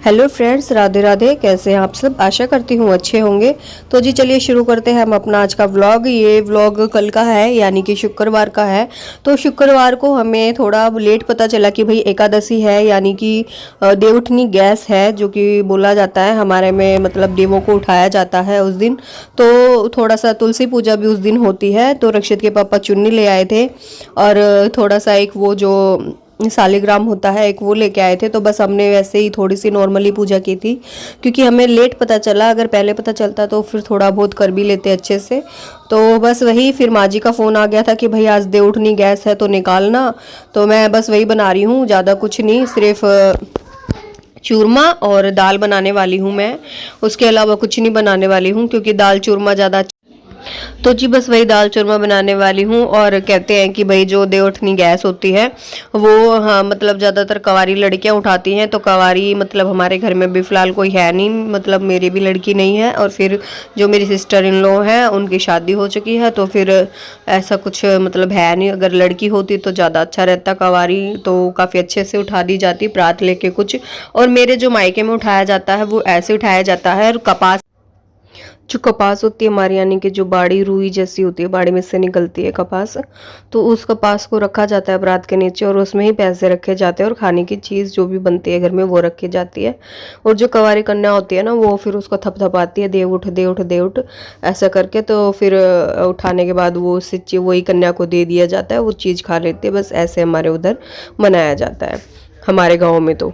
Hello friends, Radhe Radhe. कैसे हैं आप सब? आशा करती हूँ अच्छे होंगे। तो जी चलिए शुरू करते हैं हम अपना आज का व्लॉग। ये व्लॉग कल का है, यानी कि शुक्रवार का है। तो शुक्रवार को हमें थोड़ा लेट पता चला कि भाई एकादशी है, यानी कि देवउठनी गैस है, जो कि बोला जाता है हमारे में, मतलब देवों को उठाया जाता है उस दिन। तो थोड़ा सा तुलसी पूजा भी उस दिन होती है। तो रक्षित के पापा चुन्नी ले आए थे और थोड़ा सा एक वो जो सालिग्राम होता है एक वो लेके आए थे। तो बस हमने वैसे ही थोड़ी सी नॉर्मली पूजा की थी, क्योंकि हमें लेट पता चला। अगर पहले पता चलता तो फिर थोड़ा बहुत कर भी लेते अच्छे से। तो बस वही, फिर माँ जी का फ़ोन आ गया था कि भाई आज देवउठनी गैस है तो निकालना। तो मैं बस वही बना रही हूँ, ज़्यादा कुछ नहीं, सिर्फ चूरमा और दाल बनाने वाली हूँ मैं। उसके अलावा कुछ नहीं बनाने वाली हूँ, क्योंकि दाल चूरमा ज़्यादा। तो जी बस वही दाल चूरमा बनाने वाली हूँ। और कहते हैं कि भाई जो देवउठनी गैस होती है वो, हाँ मतलब ज़्यादातर कवारी लड़कियाँ उठाती हैं। तो कवारी मतलब हमारे घर में भी फ़िलहाल कोई है नहीं, मतलब मेरी भी लड़की नहीं है। और फिर जो मेरी सिस्टर इन लॉ हैं उनकी शादी हो चुकी है, तो फिर ऐसा कुछ मतलब है नहीं। अगर लड़की होती तो ज़्यादा अच्छा रहता, कवारी तो काफ़ी अच्छे से उठा दी जाती, प्रात लेके कुछ। और मेरे जो मायके में उठाया जाता है वो ऐसे उठाया जाता है। और कपास, जो कपास होती है हमारी, यानी कि जो बाड़ी रुई जैसी होती है, बाड़ी में से निकलती है कपास, तो उस कपास को रखा जाता है परात के नीचे, और उसमें ही पैसे रखे जाते हैं और खाने की चीज़ जो भी बनती है घर में वो रखी जाती है। और जो कंवारी कन्या होती है ना, वो फिर उसको थपथपाती है, दे उठ दे उठ दे उठ, ऐसा करके। तो फिर उठाने के बाद वो उससे वही कन्या को दे दिया जाता है, वो चीज़ खा लेती है। बस ऐसे हमारे उधर मनाया जाता है हमारे गाँव में। तो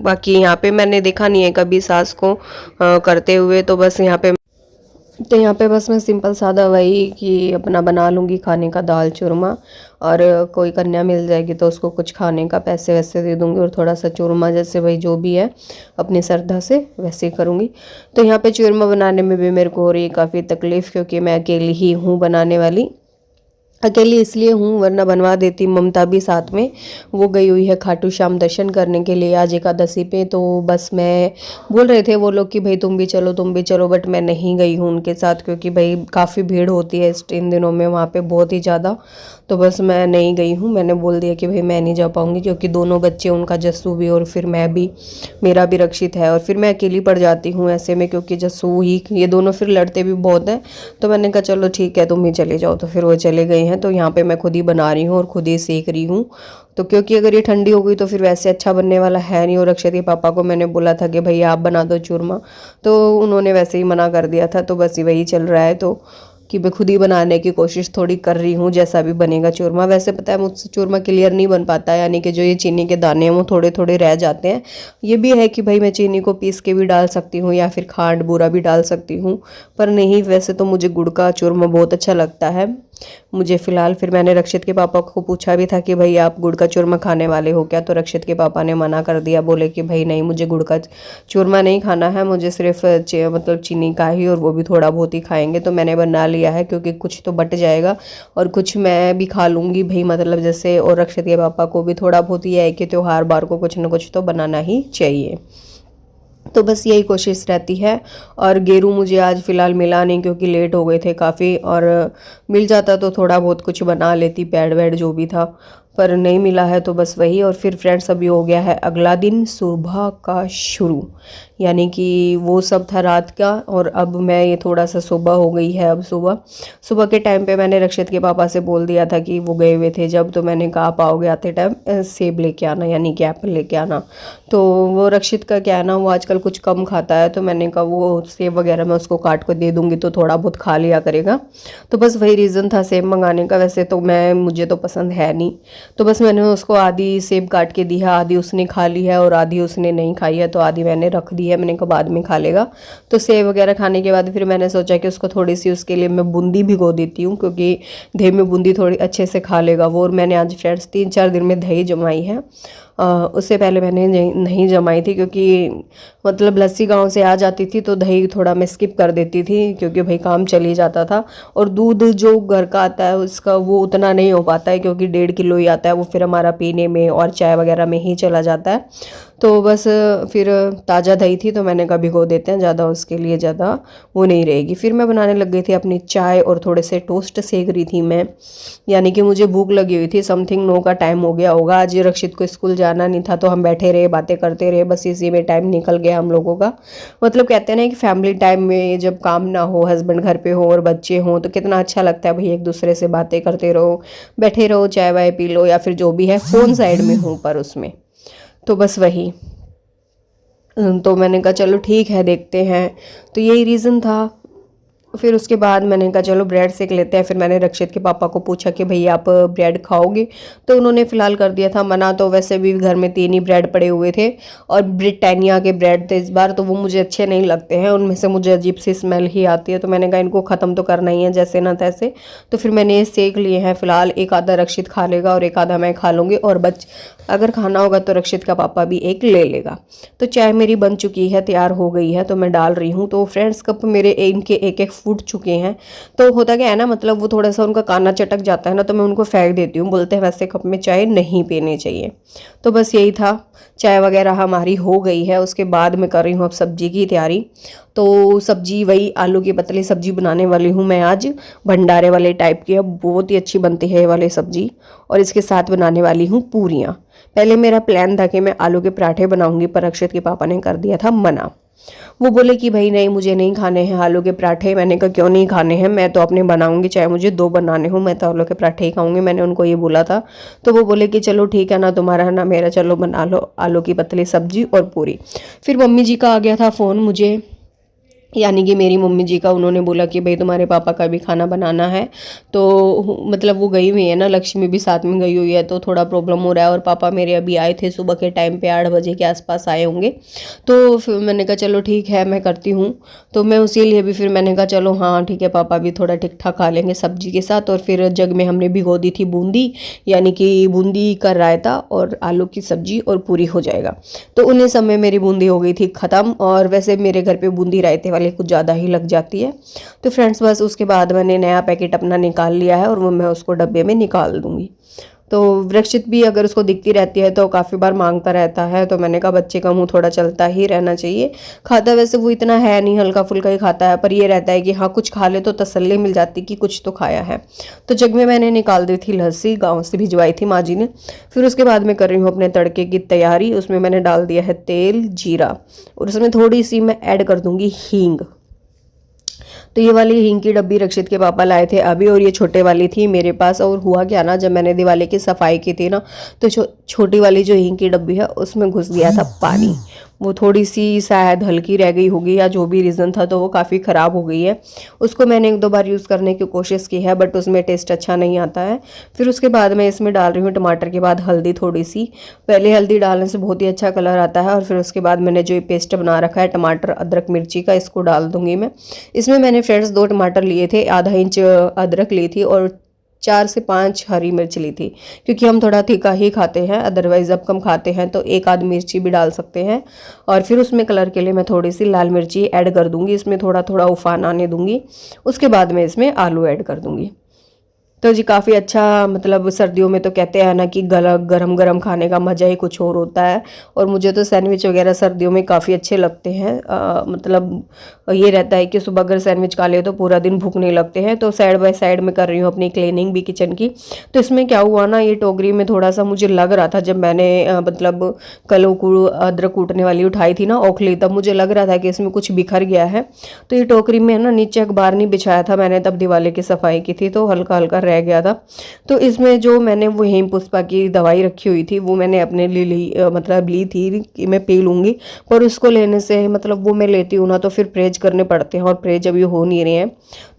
बाकी यहाँ पे मैंने देखा नहीं है कभी सास को करते हुए। तो बस यहाँ पे बस मैं सिंपल सादा वही कि अपना बना लूँगी खाने का, दाल चूरमा। और कोई कन्या मिल जाएगी तो उसको कुछ खाने का पैसे वैसे दे दूँगी, और थोड़ा सा चूरमा जैसे वही जो भी है अपनी श्रद्धा से वैसे ही करूँगी। तो यहाँ पे चूरमा बनाने में भी मेरे को हो रही है काफ़ी तकलीफ़, क्योंकि मैं अकेली ही हूँ बनाने वाली। अकेली इसलिए हूँ, वरना बनवा देती। ममता भी साथ में, वो गई हुई है खाटू श्याम दर्शन करने के लिए आज एकादशी पे। तो बस मैं, बोल रहे थे वो लोग कि भाई तुम भी चलो तुम भी चलो, बट मैं नहीं गई हूँ उनके साथ, क्योंकि भाई काफ़ी भीड़ होती है इन दिनों में वहाँ पे, बहुत ही ज़्यादा। तो बस मैं नहीं गई हूँ, मैंने बोल दिया कि भाई मैं नहीं जा पाऊँगी, क्योंकि दोनों बच्चे, उनका जस्सू भी और फिर मैं भी, मेरा भी रक्षित है। और फिर मैं अकेली पड़ जाती हूँ ऐसे में, क्योंकि जस्सू ही, ये दोनों फिर लड़ते भी बहुत हैं। तो मैंने कहा चलो ठीक है तुम ही चले जाओ, तो फिर वो चले गए हैं। तो यहाँ पे मैं खुद ही बना रही हूँ और खुद ही सेक रही हूँ। तो क्योंकि अगर ये ठंडी हो गई तो फिर वैसे अच्छा बनने वाला है नहीं। और अक्षय के पापा को मैंने बोला था कि भैया आप बना दो चूरमा, तो उन्होंने वैसे ही मना कर दिया था। तो बस वही चल रहा है, तो कि मैं खुद ही बनाने की कोशिश थोड़ी कर रही हूँ, जैसा भी बनेगा चूरमा। वैसे पता है मुझसे चूरमा क्लियर नहीं बन पाता, यानी कि जो ये चीनी के दाने हैं वो थोड़े थोड़े रह जाते हैं। ये भी है कि भाई मैं चीनी को पीस के भी डाल सकती हूँ, या फिर खांड बूरा भी डाल सकती हूँ, पर नहीं, वैसे तो मुझे गुड़ का चूरमा बहुत अच्छा लगता है मुझे फ़िलहाल। फिर मैंने रक्षित के पापा को पूछा भी था कि भाई आप गुड़ का चूरमा खाने वाले हो क्या? तो रक्षित के पापा ने मना कर दिया, बोले कि भाई नहीं, मुझे गुड़ का चूरमा नहीं खाना है, मुझे सिर्फ मतलब चीनी का ही, और वो भी थोड़ा बहुत ही खाएंगे। तो मैंने बना लिया है, क्योंकि कुछ तो बट जाएगा और कुछ मैं भी खा लूँगी भाई, मतलब जैसे। और रक्षित के पापा को भी थोड़ा बहुत ही है कि त्योहार बार को कुछ ना कुछ तो बनाना ही चाहिए। तो बस यही कोशिश रहती है। और गेरू मुझे आज फ़िलहाल मिला नहीं, क्योंकि लेट हो गए थे काफ़ी, और मिल जाता तो थोड़ा बहुत कुछ बना लेती, पैड वैड जो भी था, पर नहीं मिला है। तो बस वही। और फिर फ्रेंड्स अभी हो गया है अगला दिन सुबह का शुरू, यानी कि वो सब था रात का, और अब मैं ये थोड़ा सा सुबह हो गई है। अब सुबह सुबह के टाइम पे मैंने रक्षित के पापा से बोल दिया था कि वो गए हुए थे जब, तो मैंने कहा आप आओगे आते टाइम सेब लेके आना, यानी कि एप्पल लेके आना। तो वो रक्षित का क्या है ना, वो आजकल कुछ कम खाता है, तो मैंने कहा वो सेब वगैरह मैं उसको काट कर दे दूँगी तो थोड़ा बहुत खा लिया करेगा। तो बस वही रीज़न था सेब मंगाने का। वैसे तो मुझे तो पसंद है नहीं, तो बस मैंने उसको आधी सेब काट के दी है, आधी उसने खा ली है और आधी उसने नहीं खाई है, तो आधी मैंने रख दी है, मैंने कहा बाद में खा लेगा। तो सेब वगैरह खाने के बाद फिर मैंने सोचा कि उसको थोड़ी सी, उसके लिए मैं बूंदी भिगो देती हूँ, क्योंकि दही में बूंदी थोड़ी अच्छे से खा लेगा वो। और मैंने आज फ्रेंड्स 3-4 दिन में दही जमाई है, उससे पहले मैंने नहीं जमाई थी, क्योंकि मतलब लस्सी गांव से आ जाती थी तो दही थोड़ा मैं स्किप कर देती थी, क्योंकि भाई काम चल ही जाता था। और दूध जो घर का आता है उसका वो उतना नहीं हो पाता है, क्योंकि 1.5 किलो ही आता है, वो फिर हमारा पीने में और चाय वगैरह में ही चला जाता है। तो बस फिर ताज़ा दही थी तो मैंने कहा भिगो देते हैं, ज़्यादा उसके लिए ज़्यादा वो नहीं रहेगी। फिर मैं बनाने लग गई थी अपनी चाय और थोड़े से टोस्ट सेक रही थी मैं, यानी कि मुझे भूख लगी हुई थी। समथिंग 9 का टाइम हो गया होगा। आज रक्षित को स्कूल जाना नहीं था तो हम बैठे रहे, बातें करते रहे, बस इसी में टाइम निकल गया हम लोगों का। मतलब कहते हैं ना कि फैमिली टाइम में जब काम ना हो, हस्बैंड घर पे हो और बच्चे हों तो कितना अच्छा लगता है भाई, एक दूसरे से बातें करते रहो, बैठे रहो, चाय वाय पी लो या फिर जो भी है, फ़ोन साइड में हो पर उसमें। तो बस वही, तो मैंने कहा चलो ठीक है देखते हैं, तो यही रीज़न था। फिर उसके बाद मैंने कहा चलो ब्रेड सेक लेते हैं। फिर मैंने रक्षित के पापा को पूछा कि भैया आप ब्रेड खाओगे, तो उन्होंने फ़िलहाल कर दिया था मना। तो वैसे भी घर में 3 ही ब्रेड पड़े हुए थे और ब्रिटानिया के ब्रेड थे इस बार, तो वो मुझे अच्छे नहीं लगते हैं, उनमें से मुझे अजीब सी स्मेल ही आती है। तो मैंने कहा इनको ख़त्म तो करना ही है जैसे ना तैसे, तो फिर मैंने ये सेक लिए हैं फ़िलहाल। एक आधा रक्षित खा लेगा और एक आधा मैं खा लूँगी, और अगर खाना होगा तो रक्षित का पापा भी एक ले लेगा। तो चाय मेरी बन चुकी है, तैयार हो गई है, तो मैं डाल रही हूँ। तो फ्रेंड्स कप मेरे इनके एक एक फूट चुके हैं। तो होता क्या है ना, मतलब वो थोड़ा सा उनका काना चटक जाता है ना, तो मैं उनको फेंक देती हूँ। बोलते हैं वैसे कप में चाय नहीं पीनी चाहिए। तो बस यही था, चाय वगैरह हमारी हो गई है। उसके बाद मैं कर रही हूँ अब सब्जी की तैयारी। तो सब्जी वही आलू की पतली सब्जी बनाने वाली हूँ मैं आज, भंडारे वाले टाइप की है, बहुत ही अच्छी बनती है ये वाली सब्जी। और इसके साथ बनाने वाली हूँ पूरियाँ। पहले मेरा प्लान था कि मैं आलू के पराठे बनाऊंगी, पर अक्षत के पापा ने कर दिया था मना। वो बोले कि भाई नहीं, मुझे नहीं खाने हैं आलू के पराठे। मैंने कहा क्यों नहीं खाने हैं, मैं तो अपने बनाऊंगी, चाहे मुझे 2 बनाने हो, मैं तो आलू के पराठे ही खाऊंगी, मैंने उनको ये बोला था। तो वो बोले कि चलो ठीक है, ना तुम्हारा ना मेरा, चलो बना लो आलू की पतली सब्जी और पूरी। फिर मम्मी जी का आ गया था फ़ोन मुझे, यानी कि मेरी मम्मी जी का। उन्होंने बोला कि भाई तुम्हारे पापा का भी खाना बनाना है। तो मतलब वो गई हुई है ना, लक्ष्मी भी साथ में गई हुई है, तो थोड़ा प्रॉब्लम हो रहा है। और पापा मेरे अभी आए थे सुबह के टाइम पे, 8 बजे के आसपास आए होंगे। तो फिर मैंने कहा चलो ठीक है मैं करती हूँ। तो मैं उसी लिए भी फिर मैंने कहा चलो हाँ ठीक है, पापा भी थोड़ा ठीक ठाक खा लेंगे सब्जी के साथ। और फिर जग में हमने भिगो दी थी बूंदी, यानी कि बूंदी का रायता और आलू की सब्जी और पूरी हो जाएगा। तो उन्हीं समय मेरी बूंदी हो गई थी ख़त्म। और वैसे मेरे घर पे बूंदी रायते वाली कुछ ज़्यादा ही लग जाती है। तो फ्रेंड्स बस उसके बाद मैंने नया पैकेट अपना निकाल लिया है और वो मैं उसको डब्बे में निकाल दूंगी। तो रक्षित भी अगर उसको दिखती रहती है तो काफ़ी बार मांगता रहता है। तो मैंने कहा बच्चे का मुंह थोड़ा चलता ही रहना चाहिए। खाता वैसे वो इतना है नहीं, हल्का फुल्का ही खाता है, पर ये रहता है कि हाँ कुछ खा ले तो तसल्ली मिल जाती कि कुछ तो खाया है। तो जग में मैंने निकाल दी थी लस्सी, गाँव से भिजवाई थी माँ जी ने। फिर उसके बाद मैं कर रही हूँ अपने तड़के की तैयारी। उसमें मैंने डाल दिया है तेल, जीरा, और उसमें थोड़ी सी मैं ऐड कर दूंगी हींग। तो ये वाली हींग की डब्बी रक्षित के पापा लाए थे अभी, और ये छोटे वाली थी मेरे पास। और हुआ क्या ना, जब मैंने दिवाली की सफाई की थी ना, तो छोटी वाली जो हींग की डब्बी है उसमें घुस गया था पानी। वो थोड़ी सी शायद हल्की रह गई होगी या जो भी रीज़न था, तो वो काफ़ी ख़राब हो गई है। उसको मैंने 1-2 बार यूज़ करने की कोशिश की है, बट उसमें टेस्ट अच्छा नहीं आता है। फिर उसके बाद मैं इसमें डाल रही हूँ टमाटर के बाद हल्दी थोड़ी सी। पहले हल्दी डालने से बहुत ही अच्छा कलर आता है। और फिर उसके बाद मैंने जो ये पेस्ट बना रखा है टमाटर अदरक मिर्ची का, इसको डाल दूंगी मैं। इसमें मैंने फ्रेंड्स 2 टमाटर लिए थे, आधा इंच अदरक ली थी और 4 से 5 हरी मिर्च ली थी, क्योंकि हम थोड़ा तीखा ही खाते हैं। अदरवाइज़ अब कम खाते हैं तो 1 आध मिर्ची भी डाल सकते हैं। और फिर उसमें कलर के लिए मैं थोड़ी सी लाल मिर्ची ऐड कर दूंगी, इसमें थोड़ा थोड़ा उफान आने दूंगी। उसके बाद मैं इसमें आलू ऐड कर दूंगी। तो जी काफ़ी अच्छा, मतलब सर्दियों में तो कहते हैं ना कि गरम गरम खाने का मज़ा ही कुछ और होता है। और मुझे तो सैंडविच वगैरह सर्दियों में काफ़ी अच्छे लगते हैं। मतलब ये रहता है कि सुबह अगर सैंडविच खा ले तो पूरा दिन भूख नहीं लगते हैं। तो साइड बाय साइड में कर रही हूँ अपनी क्लीनिंग भी किचन की। तो इसमें क्या हुआ ना, ये टोकरी में थोड़ा सा मुझे लग रहा था, जब मैंने मतलब कल अदरक कूटने वाली उठाई थी ना ओखली, तब मुझे लग रहा था कि इसमें कुछ बिखर गया है। तो ये टोकरी में ना नीचे अखबार नहीं बिछाया था मैंने, तब दिवाली की सफाई की थी, तो हल्का हल्का रह गया था। तो इसमें जो मैंने वो हेम पुष्पा की दवाई रखी हुई थी, वो मैंने अपने लिए मतलब ली थी कि मैं पी लूँगी। पर उसको लेने से मतलब वो मैं लेती हूँ ना तो फिर प्रेज करने पड़ते हैं, और प्रेज अभी हो नहीं रहे हैं।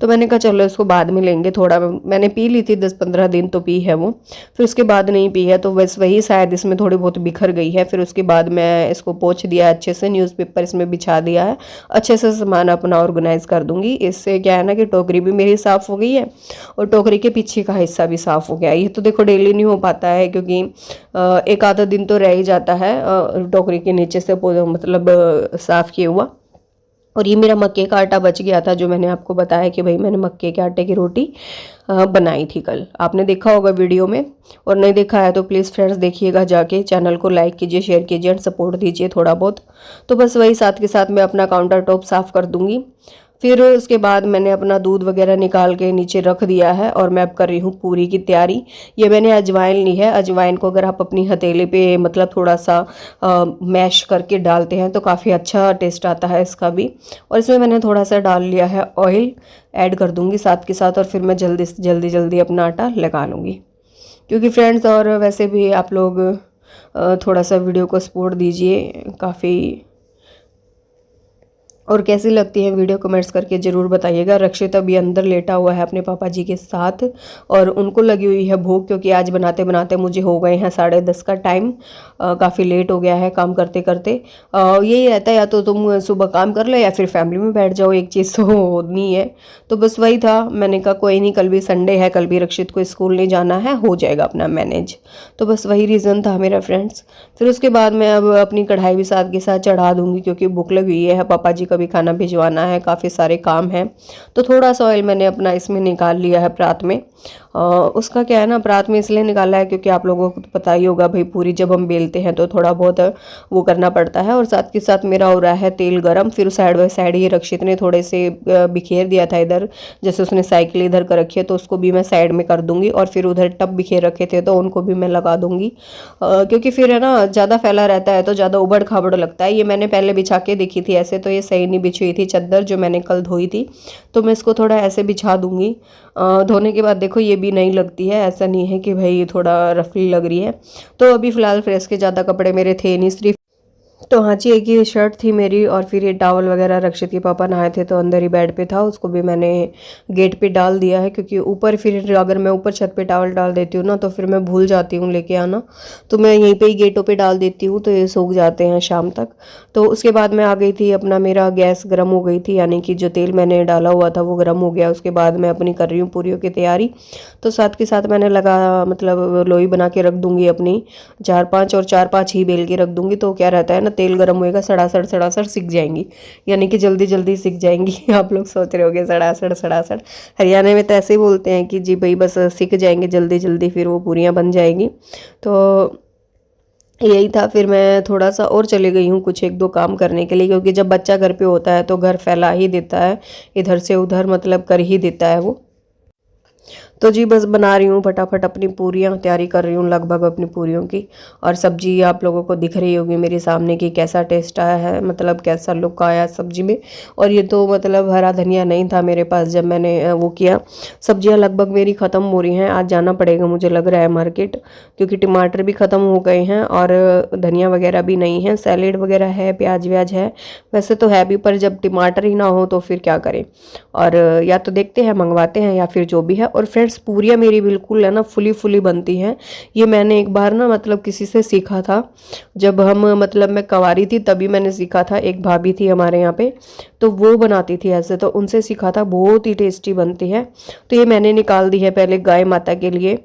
तो मैंने कहा चलो इसको बाद में लेंगे। थोड़ा मैंने पी ली थी 10-15 दिन तो पी है वो, फिर उसके बाद नहीं पी है। तो बस वही शायद इसमें थोड़ी बहुत बिखर गई है। फिर उसके बाद मैं इसको पोंछ दिया अच्छे से, न्यूज़पेपर इसमें बिछा दिया है, अच्छे से सामान अपना ऑर्गेनाइज कर दूंगी। इससे क्या है ना कि टोकरी भी मेरी साफ़ हो गई है और टोकरी के पीछे का हिस्सा भी साफ़ हो गया। ये तो देखो डेली नहीं हो पाता है, क्योंकि एक आधा दिन तो रह ही जाता है टोकरी के नीचे से मतलब साफ़ किया हुआ। और ये मेरा मक्के का आटा बच गया था, जो मैंने आपको बताया कि भाई मैंने मक्के के आटे की रोटी बनाई थी कल। आपने देखा होगा वीडियो में, और नहीं देखा है तो प्लीज़ फ्रेंड्स देखिएगा जाके। चैनल को लाइक कीजिए, शेयर कीजिए एंड सपोर्ट दीजिए थोड़ा बहुत। तो बस वही साथ के साथ मैं अपना काउंटर टॉप साफ़ कर दूँगी। फिर उसके बाद मैंने अपना दूध वगैरह निकाल के नीचे रख दिया है, और मैं अब कर रही हूँ पूरी की तैयारी। ये मैंने अजवाइन ली है। अजवाइन को अगर आप अपनी हथेली पे मतलब थोड़ा सा मैश करके डालते हैं तो काफ़ी अच्छा टेस्ट आता है इसका भी। और इसमें मैंने थोड़ा सा डाल लिया है ऑयल, ऐड कर दूँगी साथ के साथ, और फिर मैं जल्दी जल्दी जल्दी अपना आटा लगा लूँगी। क्योंकि फ्रेंड्स, और वैसे भी आप लोग थोड़ा सा वीडियो को सपोर्ट दीजिए काफ़ी। और कैसी लगती है वीडियो कमेंट्स करके ज़रूर बताइएगा। रक्षित अभी अंदर लेटा हुआ है अपने पापा जी के साथ, और उनको लगी हुई है भूख, क्योंकि आज बनाते बनाते मुझे हो गए हैं 10:30 का टाइम। काफ़ी लेट हो गया है काम करते करते। यही रहता है, या तो तुम सुबह काम कर लो या फिर फैमिली में बैठ जाओ, एक चीज़ तो होनी है। तो बस वही था, मैंने कहा कोई नहीं, कल भी संडे है, कल भी रक्षित को स्कूल नहीं जाना है, हो जाएगा अपना मैनेज। तो बस वही रीज़न था मेरा फ्रेंड्स। फिर उसके बाद मैं अब अपनी कढ़ाई भी साथ के साथ चढ़ा दूँगी, क्योंकि भूख लगी हुई है। पापा जी भी खाना भिजवाना है, काफ़ी सारे काम हैं। तो थोड़ा सा ऑयल मैंने अपना इसमें निकाल लिया है परात में। उसका क्या है ना, परात में इसलिए निकाला है क्योंकि आप लोगों को तो पता ही होगा भाई, पूरी जब हम बेलते हैं तो थोड़ा बहुत वो करना पड़ता है। और साथ के साथ मेरा हो रहा है तेल गरम। फिर साइड बाय साइड ये रक्षित ने थोड़े से बिखेर दिया था इधर, जैसे उसने साइकिल इधर कर रखी है तो उसको भी मैं साइड में कर दूंगी। और फिर उधर टब बिखेर रखे थे तो उनको भी मैं लगा दूंगी, क्योंकि फिर है ना, ज़्यादा फैला रहता है तो ज़्यादा उबड़ खाबड़ लगता है। ये मैंने पहले बिछा के देखी थी, ऐसे तो ये सही नहीं बिछी हुई थी चादर जो मैंने कल धोई थी। तो मैं इसको थोड़ा ऐसे बिछा दूंगी। धोने के बाद देखो ये भी नहीं लगती है, ऐसा नहीं है कि भाई थोड़ा रफली लग रही है। तो अभी फ़िलहाल फ्रेश के ज़्यादा कपड़े मेरे थे नहीं, सिर्फ तो हाँ जी, एक ये शर्ट थी मेरी, और फिर ये टॉवल वगैरह रक्षित के पापा नहाए थे तो अंदर ही बेड पे था, उसको भी मैंने गेट पे डाल दिया है। क्योंकि ऊपर फिर अगर मैं ऊपर छत पे टॉवल डाल देती हूँ ना तो फिर मैं भूल जाती हूँ लेके आना, तो मैं यहीं पे ही गेटों पे डाल देती हूँ, तो ये सूख जाते हैं शाम तक। तो उसके बाद मैं आ गई थी, अपना मेरा गैस गर्म हो गई थी, यानी कि जो तेल मैंने डाला हुआ था वो गर्म हो गया। उसके बाद मैं अपनी कर रही हूँ पूरियों की तैयारी। तो साथ के साथ मैंने लगा मतलब लोई बना के रख दूँगी अपनी 4-5, और 4-5 ही बेल के रख दूँगी। तो क्या रहता है ना, तेल गर्म होएगा, सड़ासड़ सिक जाएंगी, यानी कि जल्दी जल्दी सिक जाएंगी। आप लोग सोच रहे होगे सड़ासड़, हरियाणा में तो ऐसे ही बोलते हैं कि जी भाई बस सिक जाएंगे जल्दी जल्दी, फिर वो पूरियाँ बन जाएंगी। तो यही था। फिर मैं थोड़ा सा और चली गई हूँ कुछ 1-2 काम करने के लिए, क्योंकि जब बच्चा घर पे होता है तो घर फैला ही देता है, इधर से उधर मतलब कर ही देता है वो। तो जी बस बना रही हूँ फटाफट अपनी पूरियाँ, तैयारी कर रही हूँ लगभग अपनी पूरियों की। और सब्जी आप लोगों को दिख रही होगी मेरे सामने कि कैसा टेस्ट आया है, मतलब कैसा लुक आया सब्जी में। और ये तो मतलब हरा धनिया नहीं था मेरे पास जब मैंने वो किया। सब्जियाँ लगभग मेरी ख़त्म हो रही हैं, आज जाना पड़ेगा मुझे लग रहा है मार्केट, क्योंकि टमाटर भी ख़त्म हो गए हैं और धनिया वगैरह भी नहीं है। सैलेड वगैरह है, प्याज व्याज है, वैसे तो है भी, पर जब टमाटर ही ना हो तो फिर क्या करें। और या तो देखते हैं मंगवाते हैं या फिर जो भी है। और फ्रेंड्स, पूरियाँ मेरी बिल्कुल है ना फुली फुली बनती हैं। ये मैंने एक बार ना मतलब किसी से सीखा था, जब हम मतलब मैं कवारी थी तभी मैंने सीखा था। एक भाभी थी हमारे यहाँ पे, तो वो बनाती थी ऐसे, तो उनसे सीखा था, बहुत ही टेस्टी बनती है। तो ये मैंने निकाल दी है पहले गाय माता के लिए,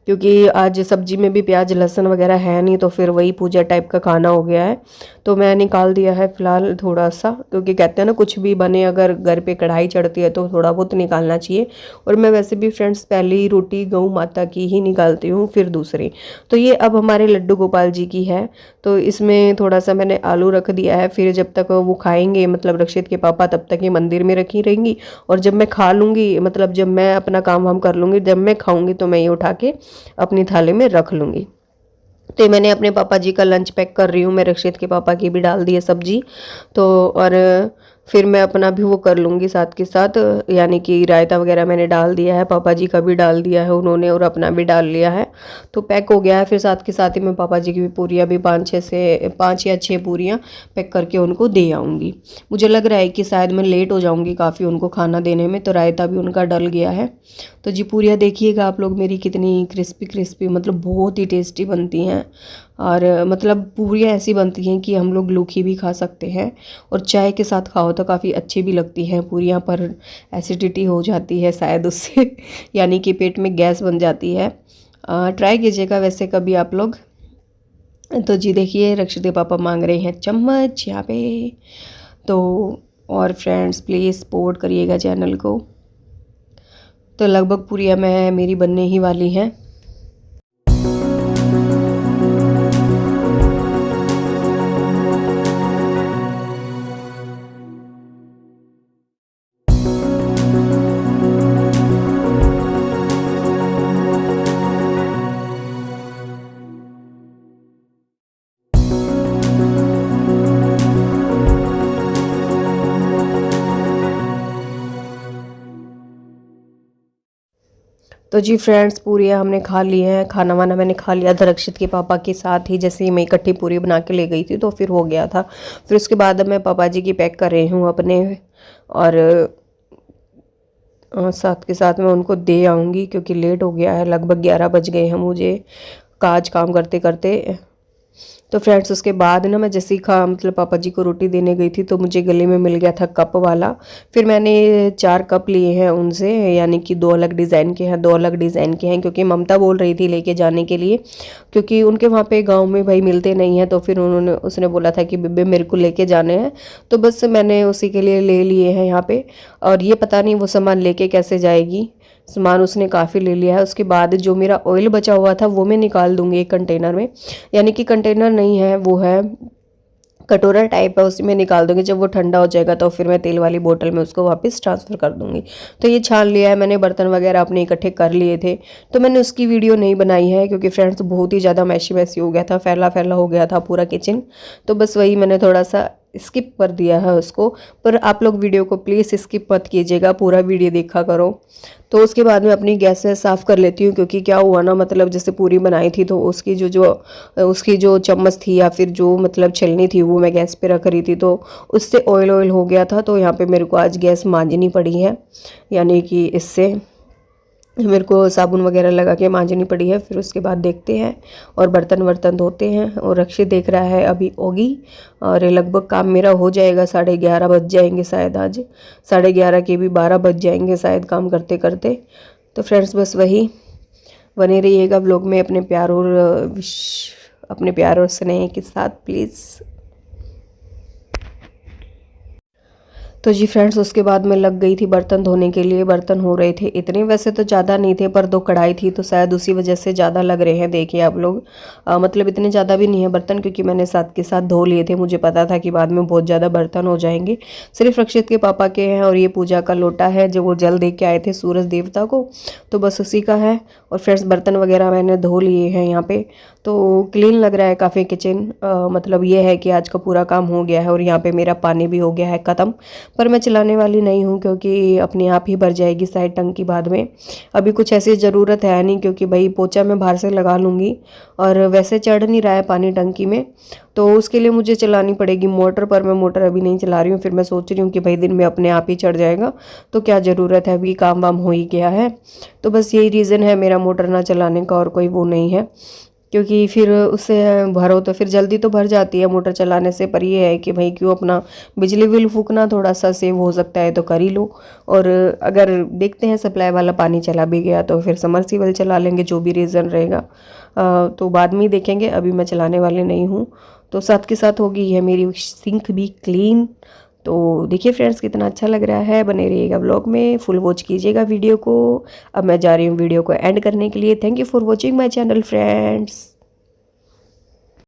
क्योंकि आज सब्जी में भी प्याज लहसुन वगैरह है नहीं, तो फिर वही पूजा टाइप का खाना हो गया है। तो मैं निकाल दिया है फिलहाल थोड़ा सा, क्योंकि कहते हैं ना कुछ भी बने अगर घर पे कढ़ाई चढ़ती है तो थोड़ा बहुत निकालना चाहिए। और मैं वैसे भी फ्रेंड्स पहली रोटी गऊ माता की ही निकालती हूँ, फिर दूसरी। तो ये अब हमारे लड्डू गोपाल जी की है, तो इसमें थोड़ा सा मैंने आलू रख दिया है। फिर जब तक वो खाएंगे मतलब रक्षित के पापा, तब तक ये मंदिर में रखी रहेंगी। और जब मैं खा लूँगी, मतलब जब मैं अपना काम वाम कर लूँगी, जब मैं खाऊँगी तो मैं ये उठा के अपनी थाली में रख लूँगी। तो मैंने अपने पापा जी का लंच पैक कर रही हूँ, मैं रक्षित के पापा की भी डाल दी है सब्जी। तो और फिर मैं अपना भी वो कर लूँगी साथ के साथ, यानी कि रायता वगैरह मैंने डाल दिया है, पापा जी का भी डाल दिया है उन्होंने, और अपना भी डाल लिया है। तो पैक हो गया है। फिर साथ के साथ ही मैं पापा जी की भी पूरियाँ भी 5 या 6 पूरियाँ पैक करके उनको दे आऊँगी। मुझे लग रहा है कि शायद मैं लेट हो जाऊँगी काफ़ी उनको खाना देने में, तो रायता भी उनका डल गया है। तो जी पूरियाँ देखिएगा आप लोग मेरी कितनी क्रिस्पी क्रिस्पी, मतलब बहुत ही टेस्टी बनती हैं। और मतलब पूरियाँ ऐसी बनती हैं कि हम लोग लूखी भी खा सकते हैं, और चाय के साथ खाओ तो काफ़ी अच्छी भी लगती हैं पूरियाँ। पर एसिडिटी हो जाती है शायद उससे यानी कि पेट में गैस बन जाती है। ट्राई कीजिएगा वैसे कभी आप लोग। तो जी देखिए रक्षित के पापा मांग रहे हैं चम्मच यहाँ पे। तो और फ्रेंड्स प्लीज़ सपोर्ट करिएगा चैनल को। तो लगभग पूरियाँ मैं मेरी बनने ही वाली हैं। तो जी फ्रेंड्स पूरियाँ हमने खा ली हैं, खाना वाना मैंने खा लिया था रक्षित के पापा के साथ ही। जैसे ही मैं इकट्ठी पूरी बना के ले गई थी तो फिर हो गया था। फिर उसके बाद मैं पापा जी की पैक कर रही हूँ अपने, और साथ के साथ मैं उनको दे आऊँगी क्योंकि लेट हो गया है, लगभग 11 बज गए हैं मुझे काज काम करते करते। तो फ्रेंड्स उसके बाद ना मैं जैसे ही मतलब पापा जी को रोटी देने गई थी तो मुझे गले में मिल गया था कप वाला। फिर मैंने 4 कप लिए हैं उनसे, यानी कि 2 अलग डिज़ाइन के हैं, 2 अलग डिज़ाइन के हैं, क्योंकि ममता बोल रही थी लेके जाने के लिए, क्योंकि उनके वहाँ पे गांव में भाई मिलते नहीं हैं। तो फिर उसने बोला था कि बेबे मेरे को लेके जाने हैं, तो बस मैंने उसी के लिए ले लिए हैं यहाँ पे। और ये पता नहीं वो सामान लेके कैसे जाएगी, सामान उसने काफ़ी ले लिया है। उसके बाद जो मेरा ऑयल बचा हुआ था वो मैं निकाल दूंगी एक कंटेनर में, यानी कि कंटेनर नहीं है वो है कटोरा टाइप है, उसी में निकाल दूंगी। जब वो ठंडा हो जाएगा तो फिर मैं तेल वाली बोतल में उसको वापस ट्रांसफ़र कर दूंगी। तो ये छान लिया है मैंने, बर्तन वगैरह अपने इकट्ठे कर लिए थे, तो मैंने उसकी वीडियो नहीं बनाई है क्योंकि फ्रेंड्स बहुत ही ज़्यादा मैशी मैसी हो गया था, फैला फैला हो गया था पूरा किचन। तो बस वही मैंने थोड़ा सा स्किप कर दिया है उसको। पर आप लोग वीडियो को प्लीज़ स्किप मत कीजिएगा, पूरा वीडियो देखा करो। तो उसके बाद में अपनी गैस से साफ़ कर लेती हूँ, क्योंकि क्या हुआ ना, मतलब जैसे पूरी बनाई थी तो उसकी जो चम्मच थी या फिर जो मतलब छलनी थी वो मैं गैस पे रख रही थी, तो उससे ऑयल ऑयल हो गया था। तो यहाँ पे मेरे को आज गैस मांजनी पड़ी है, यानी कि इससे मेरे को साबुन वगैरह लगा के मांजनी पड़ी है। फिर उसके बाद देखते हैं और बर्तन वर्तन धोते हैं। और रक्षित देख रहा है अभी ओगी, और लगभग काम मेरा हो जाएगा, 11:30 बज जाएंगे शायद, आज 11:30 के भी 12 बज जाएंगे शायद काम करते करते। तो फ्रेंड्स बस वही बने रहिएगा व्लॉग में अपने प्यार और स्नेह के साथ प्लीज़। तो जी फ्रेंड्स उसके बाद मैं लग गई थी बर्तन धोने के लिए। बर्तन हो रहे थे इतने, वैसे तो ज़्यादा नहीं थे पर 2 कढ़ाई थी तो शायद उसी वजह से ज़्यादा लग रहे हैं। देखिए आप लोग, मतलब इतने ज़्यादा भी नहीं है बर्तन, क्योंकि मैंने साथ के साथ धो लिए थे। मुझे पता था कि बाद में बहुत ज़्यादा बर्तन हो जाएंगे। सिर्फ रक्षित के पापा के हैं, और ये पूजा का लोटा है जो वो जल दे के आए थे सूरज देवता को, तो बस उसी का है। और फ्रेंड्स बर्तन वगैरह मैंने धो लिए हैं यहाँ पे, तो क्लीन लग रहा है काफ़ी किचन। मतलब ये है कि आज का पूरा काम हो गया है। और यहाँ पे मेरा पानी भी हो गया है ख़त्म, पर मैं चलाने वाली नहीं हूँ क्योंकि अपने आप ही भर जाएगी शायद टंकी बाद में। अभी कुछ ऐसी ज़रूरत है नहीं, क्योंकि भाई पोछा मैं बाहर से लगा लूँगी, और वैसे चढ़ नहीं रहा है पानी टंकी में, तो उसके लिए मुझे चलानी पड़ेगी मोटर। पर मैं मोटर अभी नहीं चला रही हूँ। फिर मैं सोच रही हूँ कि भाई दिन में अपने आप ही चढ़ जाएगा, तो क्या ज़रूरत है, अभी काम वाम हो ही गया है। तो बस यही रीज़न है मेरा मोटर ना चलाने का, और कोई वो नहीं है, क्योंकि फिर उससे भरो तो फिर जल्दी तो भर जाती है मोटर चलाने से। पर ये है कि भाई क्यों अपना बिजली बिल फूकना, थोड़ा सा सेव हो सकता है तो कर ही लो। और अगर देखते हैं सप्लाई वाला पानी चला भी गया तो फिर समरसीबल चला लेंगे, जो भी रीज़न रहेगा। तो बाद में ही देखेंगे, अभी मैं चलाने वाले नहीं हूँ। तो साथ के साथ होगी है मेरी सिंक भी क्लीन। तो देखिए फ्रेंड्स कितना अच्छा लग रहा है। बने रहिएगा व्लॉग में, फुल वॉच कीजिएगा वीडियो को। अब मैं जा रही हूँ वीडियो को एंड करने के लिए। Thank you for watching my channel friends.